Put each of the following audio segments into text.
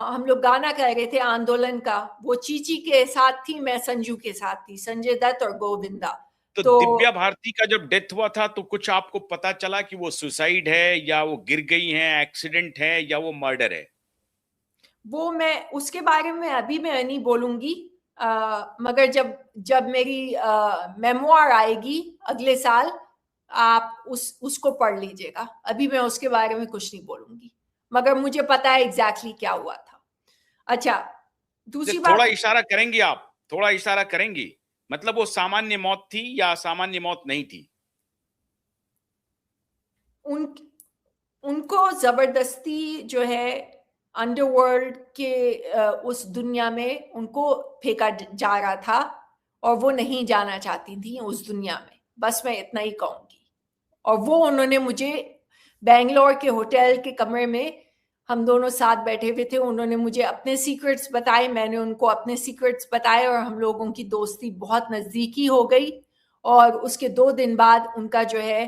हम लोग गाना गा रहे थे आंदोलन का, वो चीची के साथ थी, मैं संजू के साथ थी, संजय दत्त और गोविंदा। तो तो दिव्या भारती का जब डेथ हुआ था तो कुछ आपको पता चला कि वो सुसाइड है या वो गिर गई हैं, एक्सीडेंट है या वो मर्डर है? वो मैं उसके बारे में अभी मैं नहीं बोलूंगी, मगर जब जब मेरी मेमोयर आएगी अगले साल, आप उसको पढ़ लीजिएगा। अभी मैं उसके बारे में कुछ नहीं बोलूंगी, मगर मुझे पता है एग्जैक्टली क्या हुआ था। अच्छा, दूसरी थोड़ा बात, इशारा करेंगी आप, थोड़ा इशारा करेंगी? मतलब वो सामान्य मौत थी या सामान्य मौत नहीं थी? उन उनको जबरदस्ती जो है अंडरवर्ल्ड के उस दुनिया में उनको फेंका जा रहा था, और वो नहीं जाना चाहती थी उस दुनिया में, बस मैं इतना ही कहूंगी। और वो उन्होंने मुझे बेंगलोर के होटल के कमरे में, हम दोनों साथ बैठे हुए थे, उन्होंने मुझे अपने सीक्रेट्स बताए, मैंने उनको अपने सीक्रेट्स बताए, और हम लोगों की दोस्ती बहुत नज़दीकी हो गई। और उसके 2 दिन बाद उनका जो है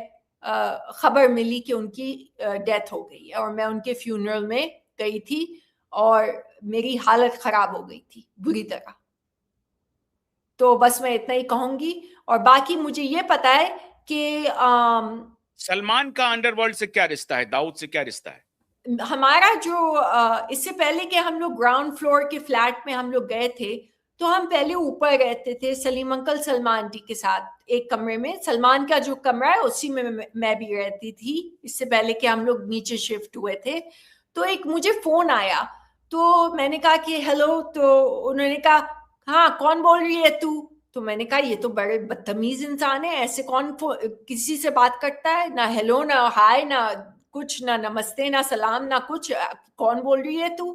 खबर मिली कि उनकी डेथ हो गई है, और मैं उनके फ्यूनरल में गई थी, और मेरी हालत खराब हो गई थी बुरी तरह। तो बस मैं इतना ही कहूंगी। और बाकी मुझे ये पता है कि सलमान का अंडरवर्ल्ड से क्या रिश्ता है, दाऊद से क्या रिश्ता है? हमारा जो इससे पहले कि हम लोग ग्राउंड फ्लोर के फ्लैट में हम लोग गए थे, तो हम पहले ऊपर रहते थे सलीम अंकल सलमान जी के साथ एक कमरे में। सलमान का जो कमरा है उसी में मैं भी रहती थी, इससे पहले कि हम लोग नीचे शिफ्ट हुए थे। तो एक मुझे फोन आया, तो मैंने कहा कि हेलो, तो उन्होंने कहा हाँ कौन बोल रही है तू? तो मैंने कहा ये तो बड़े बदतमीज इंसान है, ऐसे कौन किसी से बात करता है, ना हेलो ना हाय ना कुछ, ना नमस्ते ना सलाम ना कुछ, कौन बोल रही है तू?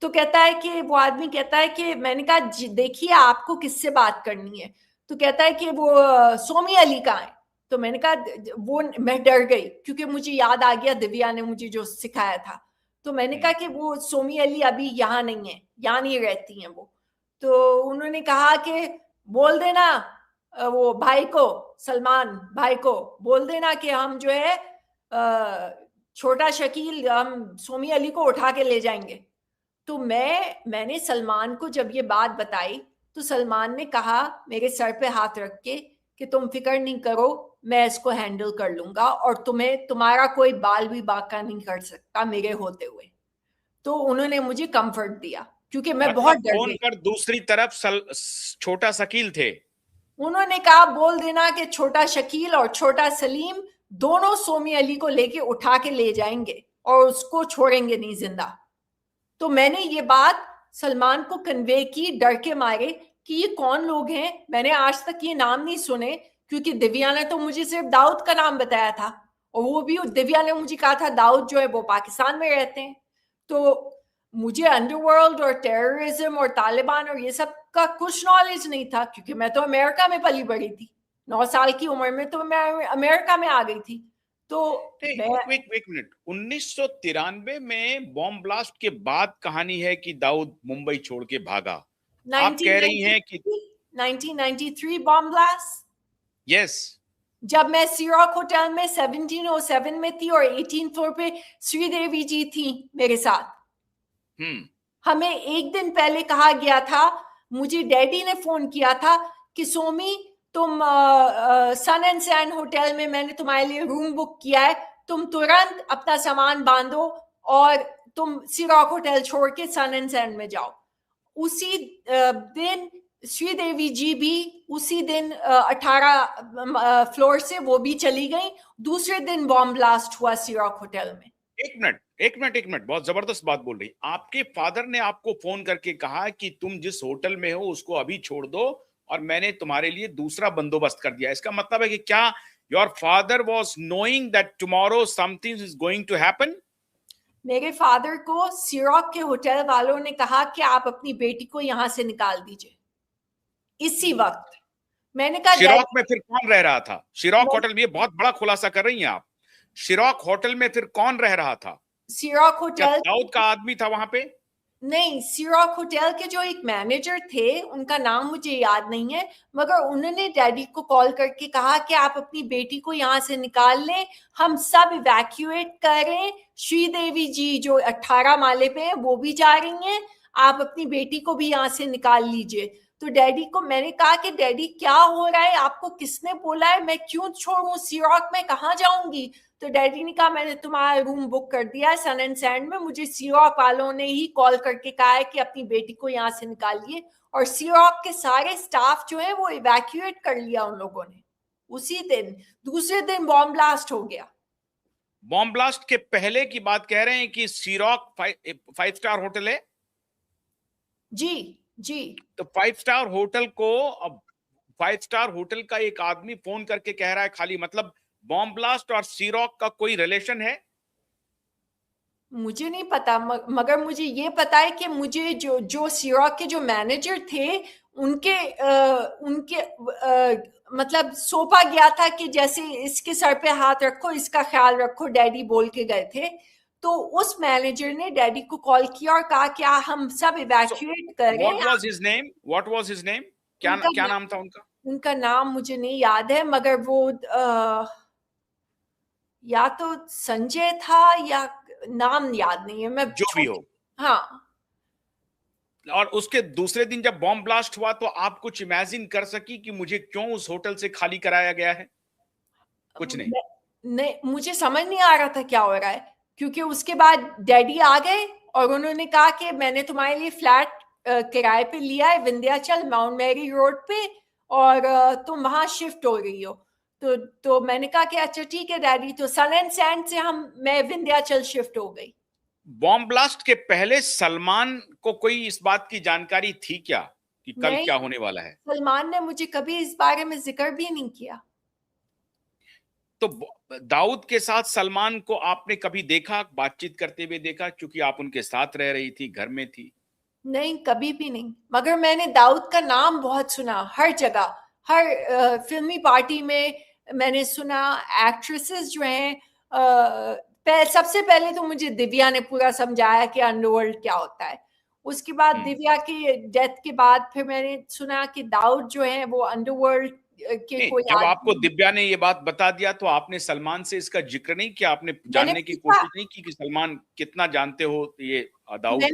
तो कहता है कि वो आदमी कहता है कि मैंने कहा देखिए आपको किससे बात करनी है? तो कहता है कि वो सोमी अली का है। तो मैंने कहा वो, मैं डर गई क्योंकि मुझे याद आ गया दिव्या ने मुझे जो सिखाया था। तो मैंने कहा कि वो सोमी अली अभी यहाँ नहीं है, यहाँ नहीं रहती हैं वो। तो उन्होंने कहा कि बोल देना वो भाई को, सलमान भाई को बोल देना कि हम जो है छोटा शकील, हम सोमी अली को उठा के ले जाएंगे। तो मैंने सलमान को जब ये बात बताई, तो सलमान ने कहा मेरे सर पे हाथ रख के कि तुम फिक्र नहीं करो, मैं इसको हैंडल कर लूंगा, और तुम्हें तुम्हारा कोई बाल भी बाका नहीं कर सकता मेरे होते हुए। तो उन्होंने मुझे कंफर्ट दिया क्योंकि मैं बहुत मतलब डर फोन गई। पर दूसरी तरफ छोटा शकील थे? उन्होंने कहा बोल देना कि छोटा शकील और छोटा सलीम दोनों सोमी अली को लेके उठा के ले जाएंगे और उसको छोड़ेंगे नहीं जिंदा। तो मैंने ये बात सलमान को कन्वे की डर के मारे कि ये कौन लोग हैं, मैंने आज तक ये नाम नहीं सुने, क्योंकि दिव्या ने तो मुझे सिर्फ दाऊद का नाम बताया था, और वो भी दिव्या ने मुझे कहा था दाऊद जो है वो पाकिस्तान में रहते हैं। तो मुझे अंडरवर्ल्ड और टेररिज्म और तालिबान और ये सब का कुछ नॉलेज नहीं था, क्योंकि मैं तो अमेरिका में पली बड़ी थी। 9 साल की उम्र में तो मैं अमेरिका में आ गई थी। तो मैं एक एक एक मिनट, 1993 में बॉम्ब ब्लास्ट के बाद कहानी है कि दाऊद मुंबई छोड़ के भागा। आप कह रही हैं कि 1993 1993 बॉम्ब ब्लास्ट, यस। जब मैं सीरॉक होटल में 1707 में थी और 18 फ्लोर पे श्रीदेवी जी थी मेरे साथ। हम्म। हमें एक दिन पहले कहा गया था, मुझे डैडी ने फोन किया था कि सोमी तुम सन एंड सैंड होटल में मैंने तुम्हारे लिए रूम बुक किया है, तुम तुरंत अपना सामान बांधो और तुम सिरॉक होटल छोड़ के सन एंड सैंड में जाओ। उसी दिन श्रीदेवी जी भी उसी दिन 18 फ्लोर से वो भी चली गई। दूसरे दिन बॉम्ब ब्लास्ट हुआ सिरॉक होटल में। एक मिनट एक मिनट एक मिनट, बहुत जबरदस्त बात बोल रही। आपके फादर ने आपको फोन करके कहा कि तुम जिस होटल में हो उसको अभी छोड़ दो और मैंने तुम्हारे लिए दूसरा बंदोबस्त कर दिया। इसका मतलब है कि क्या your father was knowing that tomorrow something is going to happen? मेरे फादर को सिरॉक के होटल वालों ने कहा कि आप अपनी बेटी को यहां से निकाल दीजिए इसी वक्त। मैंने कहा शिरॉक डैडी, में फिर कौन रह रहा था? शिरॉक मैं होटल में, ये बहुत बड़ा खुलासा कर रही हैं आप। शिरॉक होटल में फिर कौन रह रहा था? सिरॉक क्या होटल, दाऊद का आदमी था वहां पे? नहीं, सी रॉक होटल के जो एक मैनेजर थे, उनका नाम मुझे याद नहीं है, मगर उन्होंने डैडी को कॉल करके कहा कि आप अपनी बेटी को यहाँ से निकाल लें, हम सब इवैक्यूएट कर रहे हैं, श्रीदेवी जी जो 18 माले पे है वो भी जा रही हैं, आप अपनी बेटी को भी यहाँ से निकाल लीजिए। तो डैडी को मैंने कहा कि डैडी क्या हो रहा है, आपको किसने बोला है, मैं क्यों छोड़ूं, सी रॉक में कहाँ जाऊंगी। तो डैडी ने कहा मैंने तुम्हारा रूम बुक कर दिया है सन एंड सैंड में, मुझे सी रॉक वालों ने ही कॉल करके कहा है कि अपनी बेटी को यहाँ से निकालिए, और सी रॉक के सारे स्टाफ जो है वो इवैक्यूएट कर लिया उन लोगों ने उसी दिन। दूसरे दिन बॉम्ब ब्लास्ट हो गया। बॉम्ब ब्लास्ट के पहले की बात कह रहे हैं कि सी रॉक 5 स्टार होटल है। जी जी। तो 5 स्टार होटल को अब 5 स्टार होटल का एक आदमी फोन करके कह रहा है खाली, मतलब बॉम्ब ब्लास्ट और सी रॉक का कोई रिलेशन है? मुझे नहीं पता, मगर मुझे ये पता है कि मुझे जो जो सी रॉक के जो मैनेजर थे उनके मतलब सौंपा गया था कि जैसे इसके सर पे हाथ रखो, इसका ख्याल रखो, डैडी बोल के गए थे। तो उस मैनेजर ने डैडी को कॉल किया और कहा कि हम सब इवैक्यूएट करें। What was his name? What was his name? क्या नाम था उनका? उनका नाम मुझे नहीं याद है, मगर वो या तो संजय था या नाम याद नहीं है, मैं जो भी हो। हाँ। और उसके दूसरे दिन जब बॉम्ब ब्लास्ट हुआ तो आप कुछ इमेजिन कर सकी कि मुझे क्यों उस होटल से खाली कराया गया है? कुछ नहीं। नहीं, मुझे समझ नहीं आ रहा था क्या हो रहा है, क्योंकि उसके बाद डैडी आ गए और उन्होंने कहा कि मैंने तुम्हारे लिए फ्लैट किराए पे लिया है विंध्याचल माउंट मैरी रोड पे, और तुम वहां शिफ्ट हो रही हो। तो मैंने कहा कि अच्छा ठीक है डैडी। तो सन एंड सैंड से मैं विंध्याचल शिफ्ट हो गई। बॉम्ब ब्लास्ट के पहले सलमान को कोई इस बात की जानकारी थी क्या कि कल नहीं, क्या होने वाला है? सलमान ने मुझे कभी इस बारे में जिक्र भी नहीं किया। तो दाऊद के साथ सलमान को आपने कभी देखा, बातचीत करते हुए देखा, क्योंकि आप उनके साथ रह रही थी, घर में थी? नहीं, कभी भी नहीं, मगर मैंने दाऊद का नाम बहुत सुना हर जगह, हर फिल्मी पार्टी में मैंने सुना। एक्ट्रेसेस जो हैं, सबसे पहले तो मुझे दिव्या ने पूरा समझाया कि अंडरवर्ल्ड क्या होता है। उसके बाद दिव्या की डेथ के बाद फिर मैंने सुना कि दाऊद जो है वो अंडरवर्ल्ड के कोई जब आपको आदमी। दिव्या ने ये बात बता दिया तो आपने सलमान से इसका जिक्र नहीं किया? आपने मैंने जानने की पूछा कोशिश नहीं की कि सलमान कितना जानते हो ये दाऊद